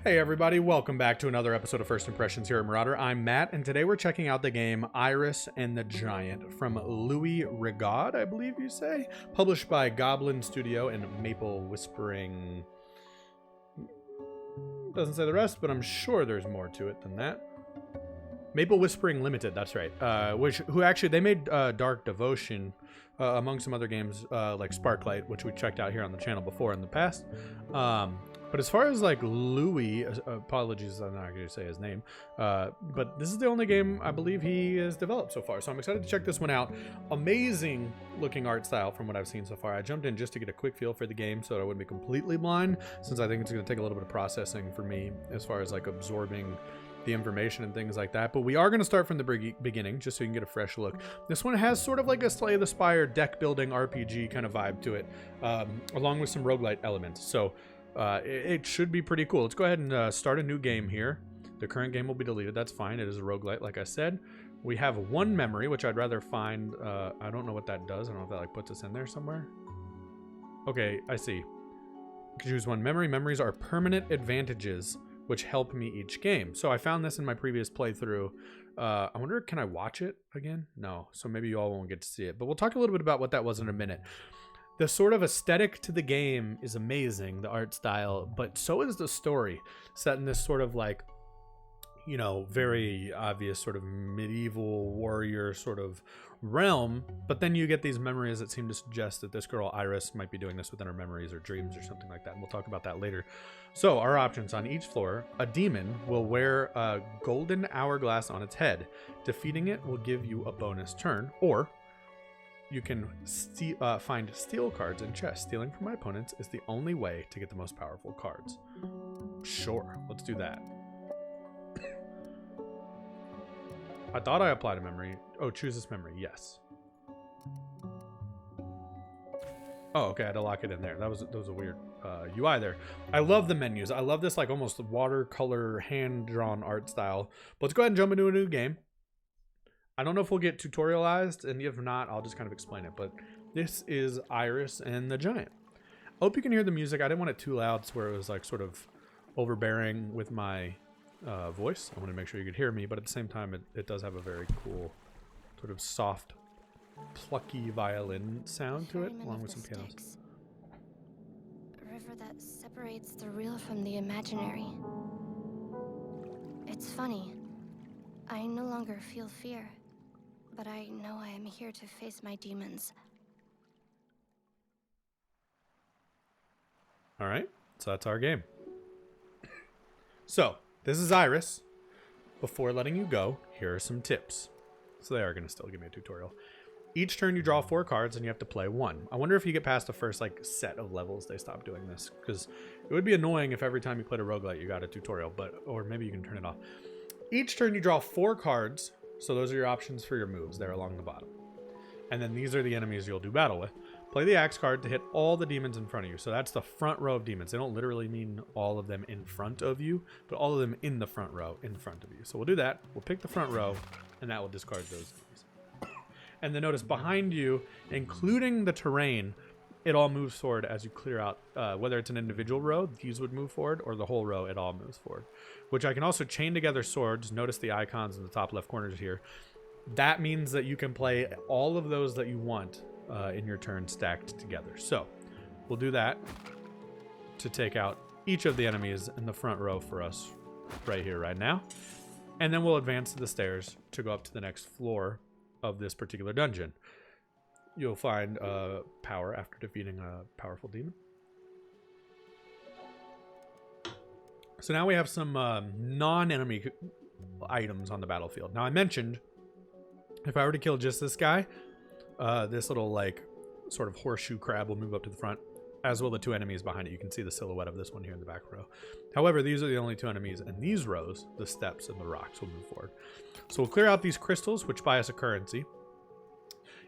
Hey everybody, welcome back to another episode of First Impressions here at MurrOtter. I'm Matt, and today we're checking out the game Iris and the Giant from Louis Rigaud, I believe you say, published by Goblinz Studio and Maple Whispering. Doesn't say the rest, but I'm sure there's more to it than that. Maple Whispering Limited, that's right. Who actually, they made Dark Devotion, among some other games like Sparklight, which we checked out here on the channel before in the past. But as far as like Louis, apologies, I'm not going to say his name, but this is the only game I believe he has developed so far. So I'm excited to check this one out. Amazing looking art style from what I've seen so far. I jumped in just to get a quick feel for the game so that I wouldn't be completely blind, since I think it's going to take a little bit of processing for me as far as like absorbing the information and things like that. But we are going to start from the beginning just so you can get a fresh look. This one has sort of like a Slay the Spire deck building RPG kind of vibe to it, along with some roguelite elements. So it should be pretty cool. Let's go ahead and start a new game here. The current game will be deleted. That's fine. It is a roguelite, like I said. We have one memory, which I'd rather find. I don't know what that does. I don't know if that like puts us in there somewhere. Okay, I see. You can choose one memory. Memories are permanent advantages which help me each game. So I found this in my previous playthrough. I wonder, can I watch it again? No. So maybe you all won't get to see it. But we'll talk a little bit about what that was in a minute. The sort of aesthetic to the game is amazing, the art style, but so is the story, set in this sort of like, you know, very obvious sort of medieval warrior sort of realm. But then you get these memories that seem to suggest that this girl Iris might be doing this within her memories or dreams or something like that. And we'll talk about that later. So our options: on each floor, a demon will wear a golden hourglass on its head. Defeating it will give you a bonus turn, or you can find steal cards in chests. Stealing from my opponents is the only way to get the most powerful cards. Sure, let's do that. I thought I applied a memory. Oh, choose this memory. Yes. Oh, okay. I had to lock it in there. That was a weird UI there. I love the menus. I love this like almost watercolor hand-drawn art style. But let's go ahead and jump into a new game. I don't know if we'll get tutorialized, and if not, I'll just kind of explain it. But this is Iris and the Giant. I hope you can hear the music. I didn't want it too loud so where it was like sort of overbearing with my voice. I want to make sure you could hear me, but at the same time, it does have a very cool sort of soft, plucky violin sound to it, along with some pianos. A river that separates the real from the imaginary. It's funny. I no longer feel fear. But I know I am here to face my demons. All right, so that's our game. So, this is Iris. Before letting you go, here are some tips. So they are going to still give me a tutorial. Each turn you draw 4 cards and you have to play 1. I wonder if you get past the first like set of levels they stop doing this, because it would be annoying if every time you played a roguelite you got a tutorial, or maybe you can turn it off. Each turn you draw 4 cards. So those are your options for your moves there along the bottom. And then these are the enemies you'll do battle with. Play the axe card to hit all the demons in front of you. So that's the front row of demons. They don't literally mean all of them in front of you, but all of them in the front row in front of you. So we'll do that. We'll pick the front row, and that will discard those enemies. And then notice behind you, including the terrain, it all moves forward as you clear out, whether it's an individual row, these would move forward, or the whole row, it all moves forward. Which I can also chain together swords. Notice the icons in the top left corners here. That means that you can play all of those that you want in your turn stacked together. So we'll do that to take out each of the enemies in the front row for us right here, right now. And then we'll advance to the stairs to go up to the next floor of this particular dungeon. You'll find power after defeating a powerful demon. So now we have some non-enemy items on the battlefield. Now I mentioned if I were to kill just this guy, this little like sort of horseshoe crab will move up to the front, as will the 2 enemies behind it. You can see the silhouette of this one here in the back row. However, these are the only 2 enemies, and these rows, the steps and the rocks, will move forward. So we'll clear out these crystals, which buy us a currency.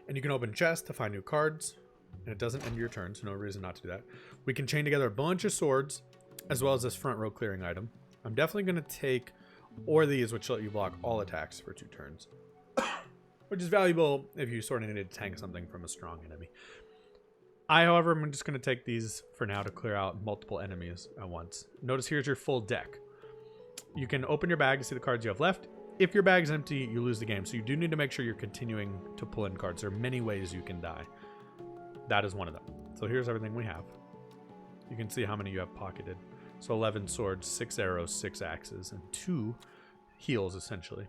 And you can open chests to find new cards, and it doesn't end your turn, so no reason not to do that. We can chain together a bunch of swords, as well as this front row clearing item. I'm definitely going to take or these, which let you block all attacks for 2 turns. Which is valuable if you sort of need to tank something from a strong enemy. However, I'm just going to take these for now to clear out multiple enemies at once. Notice here's your full deck. You can open your bag to see the cards you have left. If your bag's empty, you lose the game. So you do need to make sure you're continuing to pull in cards. There are many ways you can die. That is one of them. So here's everything we have. You can see how many you have pocketed. So 11 swords, 6 arrows, 6 axes, and 2 heals, essentially.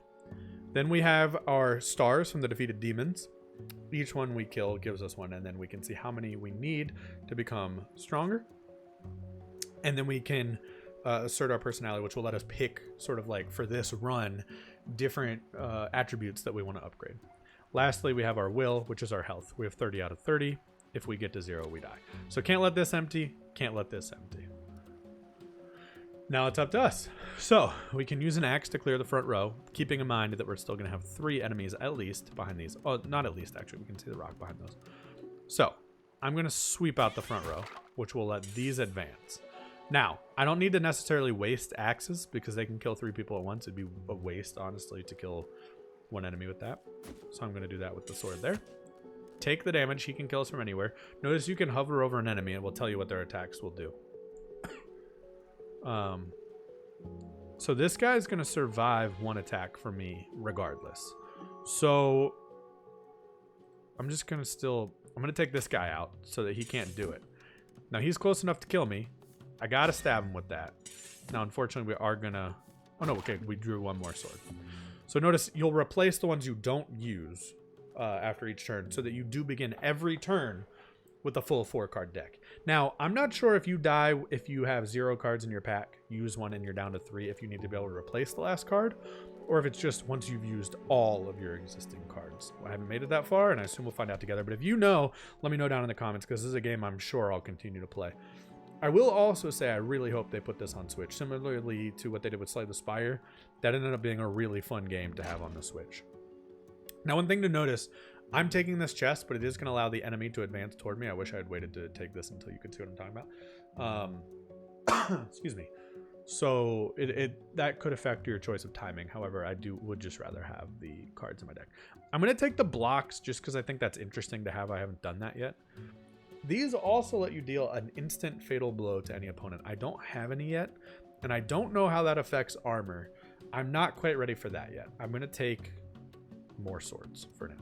Then we have our stars from the defeated demons. Each one we kill gives us one, and then we can see how many we need to become stronger. And then we can assert our personality, which will let us pick, sort of like for this run, different attributes that we want to upgrade. Lastly, we have our will, which is our health. We have 30 out of 30. If we get to 0, we die. So can't let this empty, can't let this empty. Now it's up to us. So we can use an axe to clear the front row, keeping in mind that we're still going to have 3 enemies at least behind these. Oh, not at least, actually. We can see the rock behind those. So I'm going to sweep out the front row, which will let these advance. Now, I don't need to necessarily waste axes because they can kill 3 people at once. It'd be a waste, honestly, to kill 1 enemy with that. So I'm going to do that with the sword there. Take the damage. He can kill us from anywhere. Notice you can hover over an enemy and it will tell you what their attacks will do. So this guy is going to survive 1 attack for me regardless. So I'm just going to I'm going to take this guy out so that he can't do it. Now he's close enough to kill me. I got to stab him with that. Now, unfortunately, we are going to... Oh, no, okay, we drew 1 more sword. So notice you'll replace the ones you don't use after each turn so that you do begin every turn with a full 4-card deck. Now, I'm not sure if you die if you have 0 cards in your pack, use 1 and you're down to 3 if you need to be able to replace the last card, or if it's just once you've used all of your existing cards. I haven't made it that far, and I assume we'll find out together. But if you know, let me know down in the comments, because this is a game I'm sure I'll continue to play. I will also say I really hope they put this on Switch. Similarly to what they did with Slay the Spire, that ended up being a really fun game to have on the Switch. Now, one thing to notice, I'm taking this chest, but it is going to allow the enemy to advance toward me. I wish I had waited to take this until you could see what I'm talking about. Excuse me. So that could affect your choice of timing. However, I would just rather have the cards in my deck. I'm going to take the blocks just because I think that's interesting to have. I haven't done that yet. These also let you deal an instant fatal blow to any opponent. I don't have any yet, and I don't know how that affects armor. I'm not quite ready for that yet. I'm going to take more swords for now.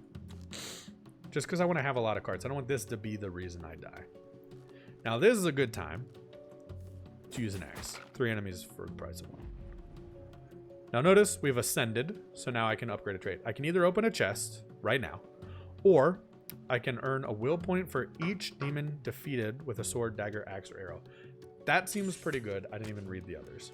Just because I want to have a lot of cards. I don't want this to be the reason I die. Now, this is a good time to use an axe. 3 enemies for the price of 1. Now, notice we've ascended, so now I can upgrade a trait. I can either open a chest right now, or I can earn a will point for each demon defeated with a sword, dagger, axe, or arrow. That seems pretty good. I didn't even read the others.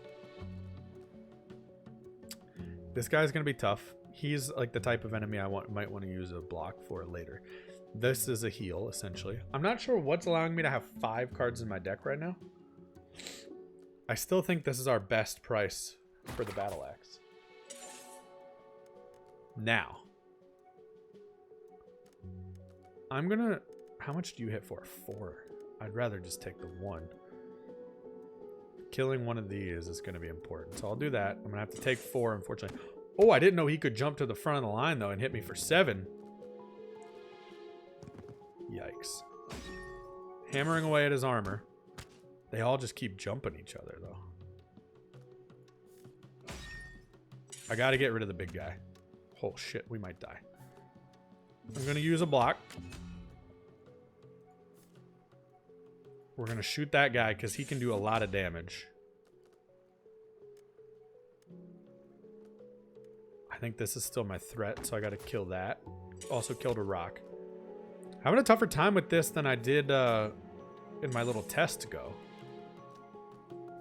This guy's going to be tough. He's like the type of enemy I might want to use a block for later. This is a heal, essentially. I'm not sure what's allowing me to have 5 cards in my deck right now. I still think this is our best price for the battle axe. Now, I'm gonna... How much do you hit for? 4. I'd rather just take the 1. Killing one of these is going to be important. So I'll do that. I'm going to have to take 4, unfortunately. Oh, I didn't know he could jump to the front of the line, though, and hit me for 7. Yikes. Hammering away at his armor. They all just keep jumping each other, though. I got to get rid of the big guy. Oh, shit. We might die. I'm going to use a block. We're going to shoot that guy because he can do a lot of damage. I think this is still my threat, so I got to kill that. Also killed a rock. Having a tougher time with this than I did in my little test go.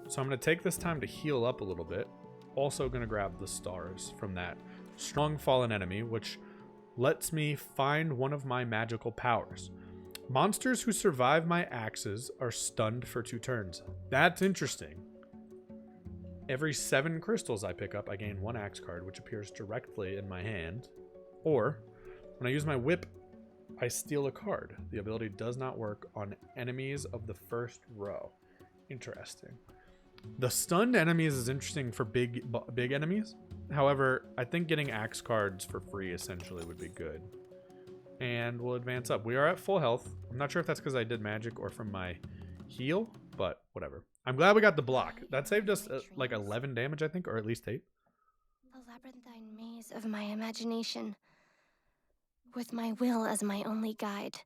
So I'm going to take this time to heal up a little bit. Also going to grab the stars from that strong fallen enemy, which lets me find one of my magical powers. Monsters who survive my axes are stunned for 2 turns. That's interesting. Every 7 crystals I pick up, I gain 1 axe card, which appears directly in my hand. Or, when I use my whip, I steal a card. The ability does not work on enemies of the first row. Interesting. The stunned enemies is interesting for big enemies. However, I think getting axe cards for free essentially would be good. And we'll advance up. We are at full health. I'm not sure if that's because I did magic or from my heal, but whatever. I'm glad we got the block. That saved us like 11 damage, I think, or at least 8. The labyrinthine maze of my imagination, with my will as my only guide.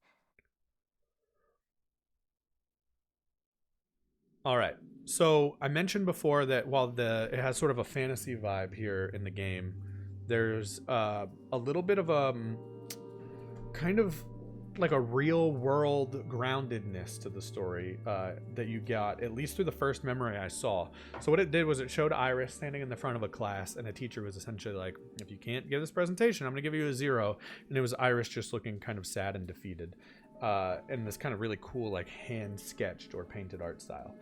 All right. So I mentioned before that while it has sort of a fantasy vibe here in the game, there's a little bit of kind of like a real world groundedness to the story that you got, at least through the first memory I saw. So what it did was it showed Iris standing in the front of a class, and a teacher was essentially like, if you can't give this presentation, I'm going to give you a 0. And it was Iris just looking kind of sad and defeated. In this kind of really cool, like hand sketched or painted art style.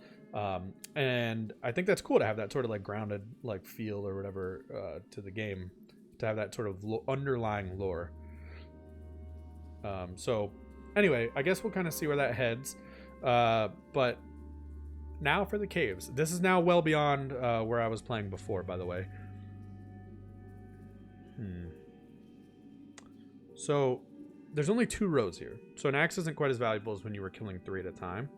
And I think that's cool to have that sort of like grounded like feel or whatever to the game, to have that sort of underlying lore. So anyway, I guess we'll kind of see where that heads. But now for the caves. This is now well beyond where I was playing before, by the way. So there's only 2 roads here. So an axe isn't quite as valuable as when you were killing 3 at a time.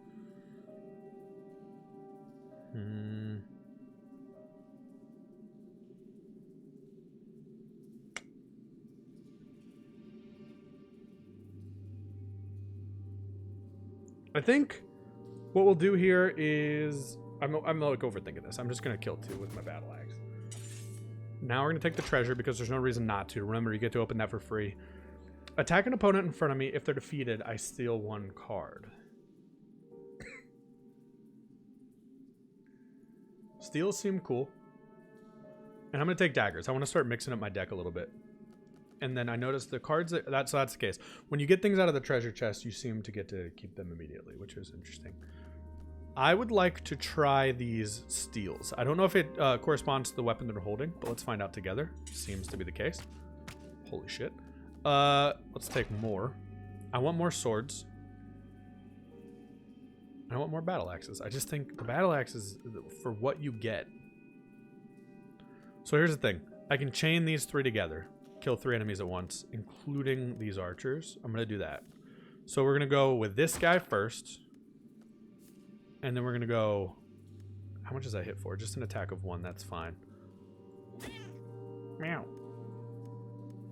I think what we'll do here is I'm like overthinking this. I'm just gonna kill 2 with my battle axe. Now we're gonna take the treasure because there's no reason not to. Remember, you get to open that for free. Attack an opponent in front of me. If they're defeated, I steal 1 card. Steals seem cool. And I'm going to take daggers. I want to start mixing up my deck a little bit. And then I noticed the cards, so that's the case. When you get things out of the treasure chest, you seem to get to keep them immediately, which is interesting. I would like to try these steals. I don't know if it corresponds to the weapon they're holding, but let's find out together. Seems to be the case. Holy shit. Let's take more. I want more swords. I want more battle axes. I just think the battle axes, for what you get. So here's the thing. I can chain these 3 together. Kill 3 enemies at once, including these archers. I'm going to do that. So we're going to go with this guy first. And then we're going to go... How much does that hit for? Just an attack of 1. That's fine. Meow.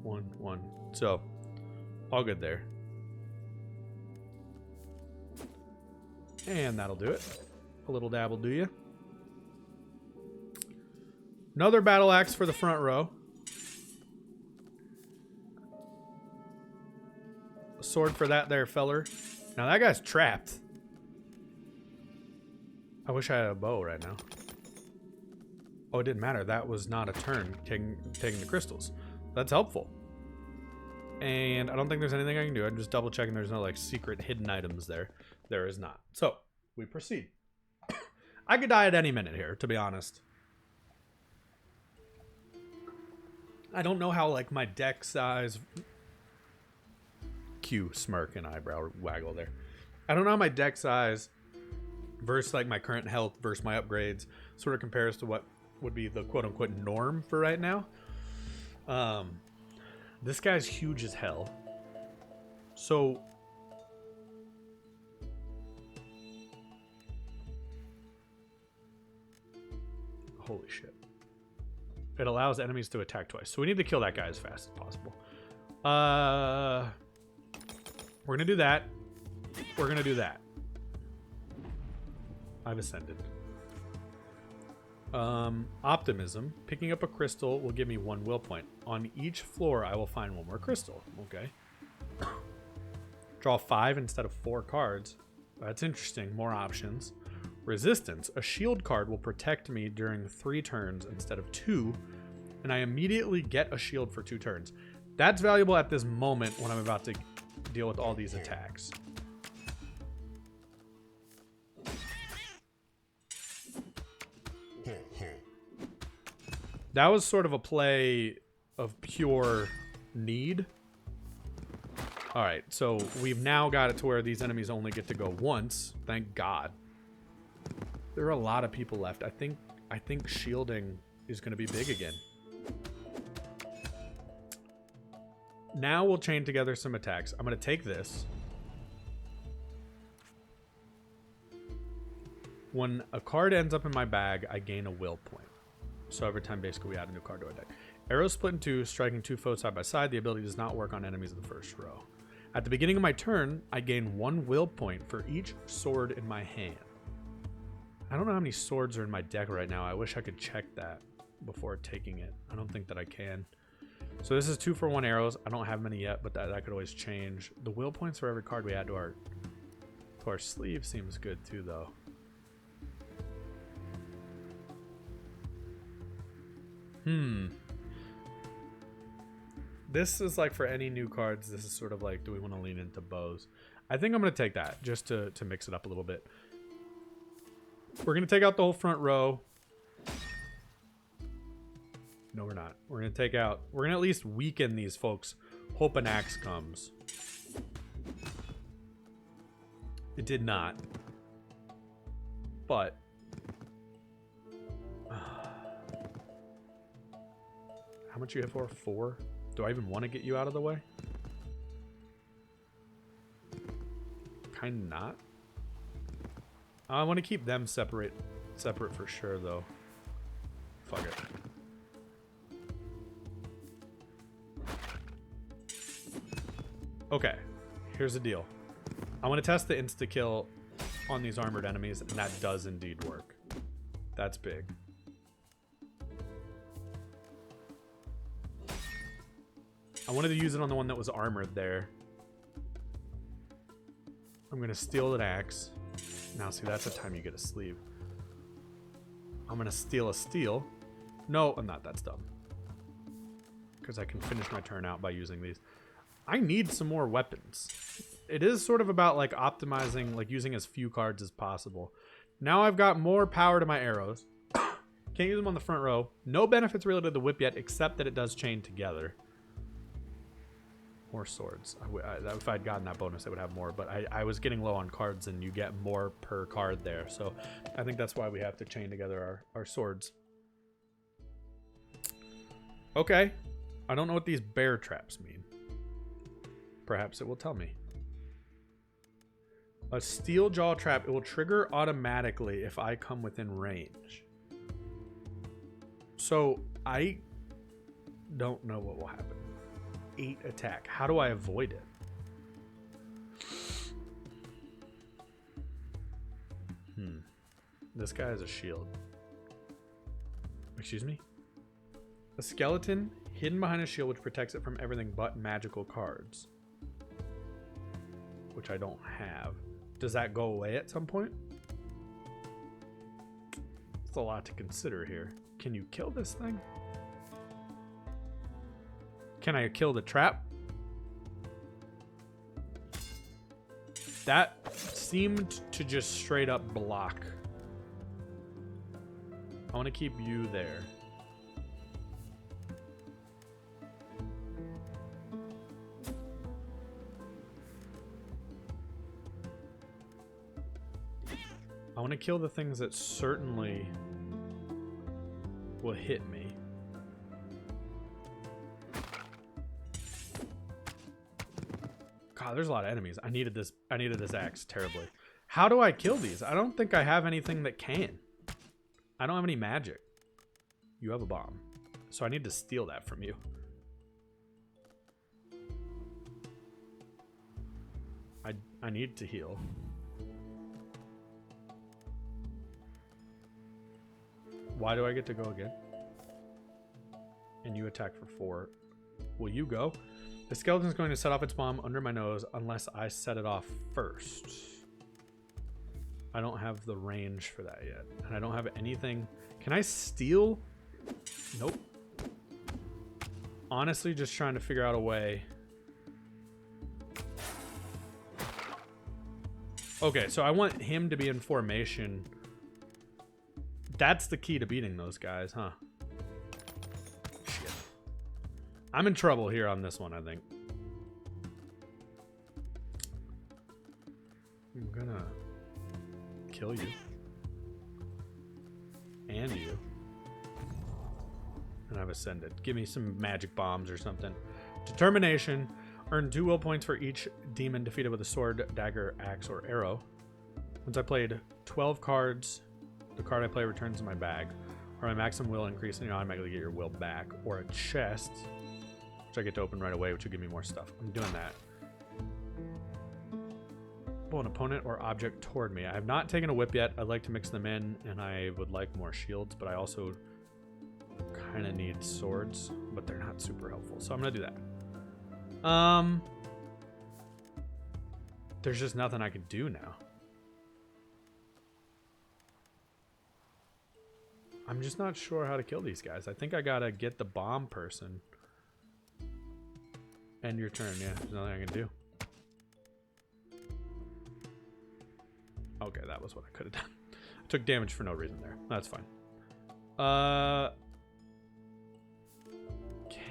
1, 1. So, all good there. And that'll do it. A little dab will do you. Another battle axe for the front row. A sword for that there feller. Now that guy's trapped. I wish I had a bow right now. Oh, it didn't matter. That was not a turn taking the crystals. That's helpful. And I don't think there's anything I can do. I'm just double checking there's no like secret hidden items there. There is not. So we proceed. I could die at any minute here, to be honest. I don't know how like my deck size... Cue smirk and eyebrow waggle there. I don't know how my deck size versus like my current health versus my upgrades sort of compares to what would be the quote-unquote norm for right now. This guy's huge as hell. So holy shit. It allows enemies to attack twice. So we need to kill that guy as fast as possible. We're gonna do that. We're gonna do that. I've ascended. Optimism. Picking up a crystal will give me 1 will point. On each floor, I will find 1 more crystal. Okay. Draw 5 instead of 4 cards. That's interesting. More options. Resistance. A shield card will protect me during 3 turns instead of 2, and I immediately get a shield for 2 turns. That's valuable at this moment when I'm about to deal with all these attacks. That was sort of a play of pure need. All right, so we've now got it to where these enemies only get to go once. Thank God. There are a lot of people left. I think shielding is going to be big again. Now we'll chain together some attacks. I'm going to take this. When a card ends up in my bag, I gain a will point. So every time basically we add a new card to our deck. Arrows split in two, striking 2 foes side by side. The ability does not work on enemies in the first row. At the beginning of my turn, I gain 1 will point for each sword in my hand. I don't know how many swords are in my deck right now. I wish I could check that before taking it. I don't think that I can. So this is 2 for 1 arrows. I don't have many yet, but that could always change. The will points for every card we add to our sleeve seems good too, though. This is like for any new cards. This is sort of like, do we want to lean into bows? I think I'm going to take that just to mix it up a little bit. We're going to take out the whole front row. No, we're not. We're going to take out... We're going to at least weaken these folks. Hope an axe comes. It did not. But... how much you hit for? 4? Do I even want to get you out of the way? Kind of not. I want to keep them separate for sure, though. Fuck it. Okay, here's the deal. I want to test the insta-kill on these armored enemies, and that does indeed work. That's big. I wanted to use it on the one that was armored there. I'm going to steal an axe. Now, see, that's the time you get a sleeve. I'm going to steal a steel. No, I'm not. That's dumb. Because I can finish my turn out by using these. I need some more weapons. It is sort of about, like, optimizing, like, using as few cards as possible. Now I've got more power to my arrows. Can't use them on the front row. No benefits related to the whip yet, except that it does chain together. More swords. If I'd gotten that bonus, I would have more. But I was getting low on cards, and you get more per card there. So I think that's why we have to chain together our swords. Okay. I don't know what these bear traps mean. Perhaps it will tell me. A steel jaw trap. It will trigger automatically if I come within range. So I don't know what will happen. 8 attack. How do I avoid it? This guy has a shield. Excuse me? A skeleton hidden behind a shield which protects it from everything but magical cards. Which I don't have. Does that go away at some point? It's a lot to consider here. Can you kill this thing? Can I kill the trap? That seemed to just straight up block. I want to keep you there. I want to kill the things that certainly will hit me. God, there's a lot of enemies. I needed this axe terribly. How do I kill these? I don't think I have anything that can. I don't have any magic. You have a bomb. So I need to steal that from you. I need to heal. Why do I get to go again? And you attack for 4. Will you go? The skeleton's going to set off its bomb under my nose unless I set it off first. I don't have the range for that yet. And I don't have anything. Can I steal? Nope. Honestly, just trying to figure out a way. Okay, so I want him to be in formation. That's the key to beating those guys, huh? Shit. I'm in trouble here on this one, I think. I'm gonna kill you. And you. And I've ascended. Give me some magic bombs or something. Determination. Earn 2 will points for each demon defeated with a sword, dagger, axe, or arrow. Once I played 12 cards, the card I play returns to my bag. Or my maximum will increase and you automatically get your will back. Or a chest, which I get to open right away, which will give me more stuff. I'm doing that. Pull an opponent or object toward me. I have not taken a whip yet. I'd like to mix them in, and I would like more shields, but I also kind of need swords, but they're not super helpful. So I'm going to do that. There's just nothing I can do now. I'm just not sure how to kill these guys. I think I gotta get the bomb person. End your turn, yeah. There's nothing I can do. Okay, that was what I could have done. I took damage for no reason there. That's fine.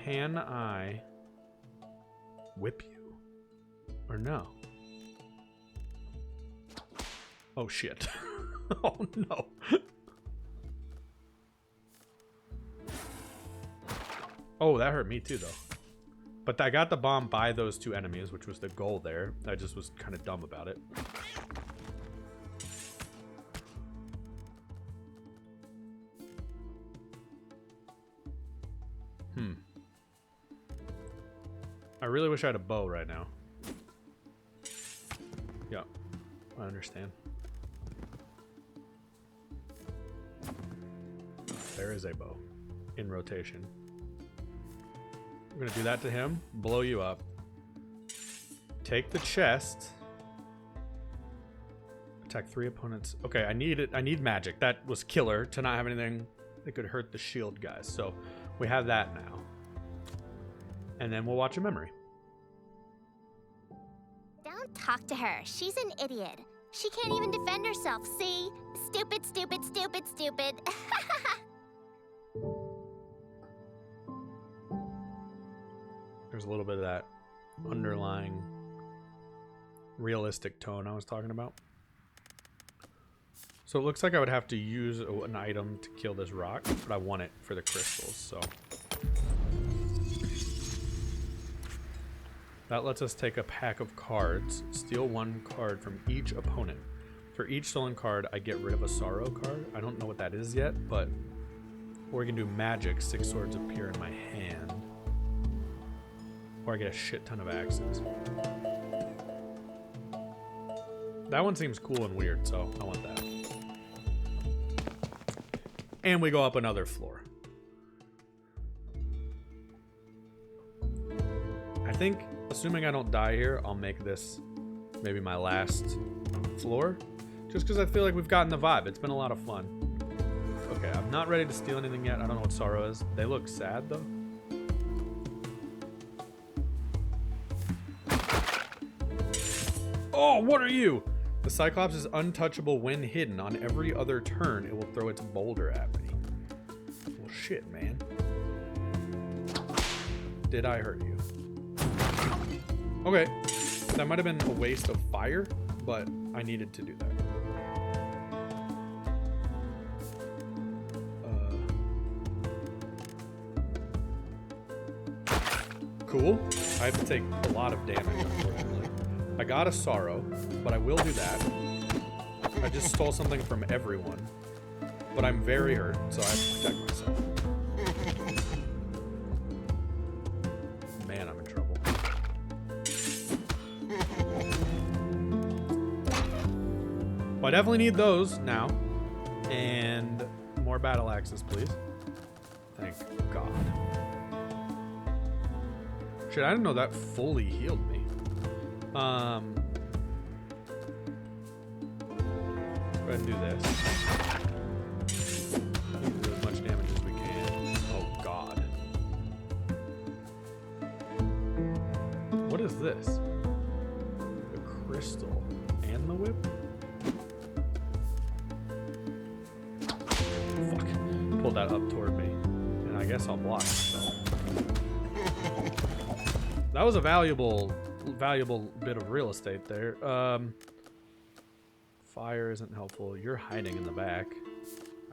Can I whip you? Or no? Oh shit. Oh no. Oh, that hurt me too, though. But I got the bomb by those two enemies, which was the goal there. I just was kind of dumb about it. I really wish I had a bow right now. Yeah, I understand. There is a bow in rotation. I'm gonna do that to him, blow you up, take the chest, attack 3 opponents. Okay, I need magic. That was killer to not have anything that could hurt the shield guys. So we have that now. And then we'll watch a memory. Don't talk to her. She's an idiot. She can't even defend herself, see? Stupid, stupid, stupid, stupid. There's a little bit of that underlying realistic tone I was talking about. So it looks like I would have to use an item to kill this rock, but I want it for the crystals, so. That lets us take a pack of cards, steal 1 card from each opponent. For each stolen card, I get rid of a sorrow card. I don't know what that is yet, but or we can do magic, 6 swords appear in my hand. Or I get a shit ton of axes. That one seems cool and weird, so I want that. And we go up another floor. I think, assuming I don't die here, I'll make this maybe my last floor. Just because I feel like we've gotten the vibe. It's been a lot of fun. Okay, I'm not ready to steal anything yet. I don't know what sorrow is. They look sad, though. Oh, what are you? The Cyclops is untouchable when hidden. On every other turn, it will throw its boulder at me. Well, shit, man. Did I hurt you? Okay. That might have been a waste of fire, but I needed to do that. Cool. I have to take a lot of damage, unfortunately. I got a sorrow, but I will do that. I just stole something from everyone. But I'm very hurt, so I have to protect myself. Man, I'm in trouble. Well, I definitely need those now. And more battle axes, please. Thank God. Shit, I didn't know that fully healed me. Go ahead and do this. Do as much damage as we can. Oh God. What is this? The crystal and the whip? Fuck. Pulled that up toward me. And I guess I'll block myself. That was a valuable bit of real estate there. Fire isn't helpful. You're hiding in the back.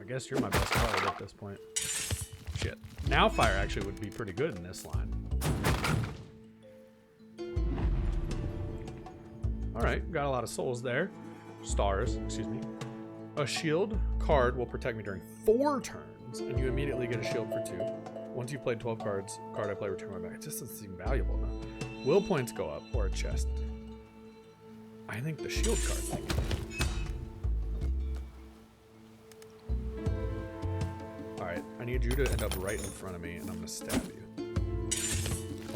I guess you're my best card at this point. Shit. Now fire actually would be pretty good in this line. Alright, got a lot of souls there. stars, excuse me. A shield card will protect me during 4 turns, and you immediately get a shield for 2. Once you've played 12 cards, card I play return my back. It just doesn't seem valuable enough. Will points go up, or a chest. I think the shield card thing. Alright, I need you to end up right in front of me, and I'm gonna stab you.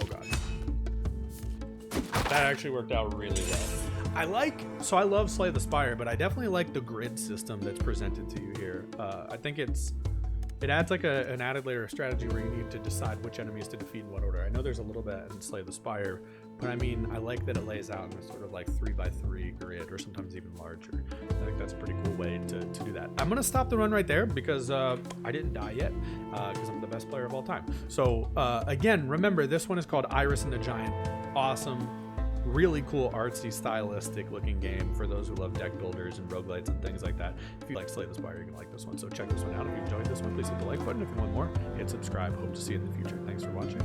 Oh god. That actually worked out really well. I love Slay the Spire, but I definitely like the grid system that's presented to you here. I think it adds like an added layer of strategy where you need to decide which enemies to defeat in what order. I know there's a little bit in Slay the Spire, but I mean, I like that it lays out in a sort of like 3x3 grid, or sometimes even larger. I think that's a pretty cool way to do that. I'm gonna stop the run right there because I didn't die yet, because I'm the best player of all time. So again, remember, this one is called Iris and the Giant. Awesome. Really cool, artsy, stylistic looking game for those who love deck builders and roguelites and things like that. If you like Slay the Spire, you're gonna like this one. So check this one out. If you enjoyed this one, please hit the like button. If you want more, hit subscribe. Hope to see you in the future. Thanks for watching.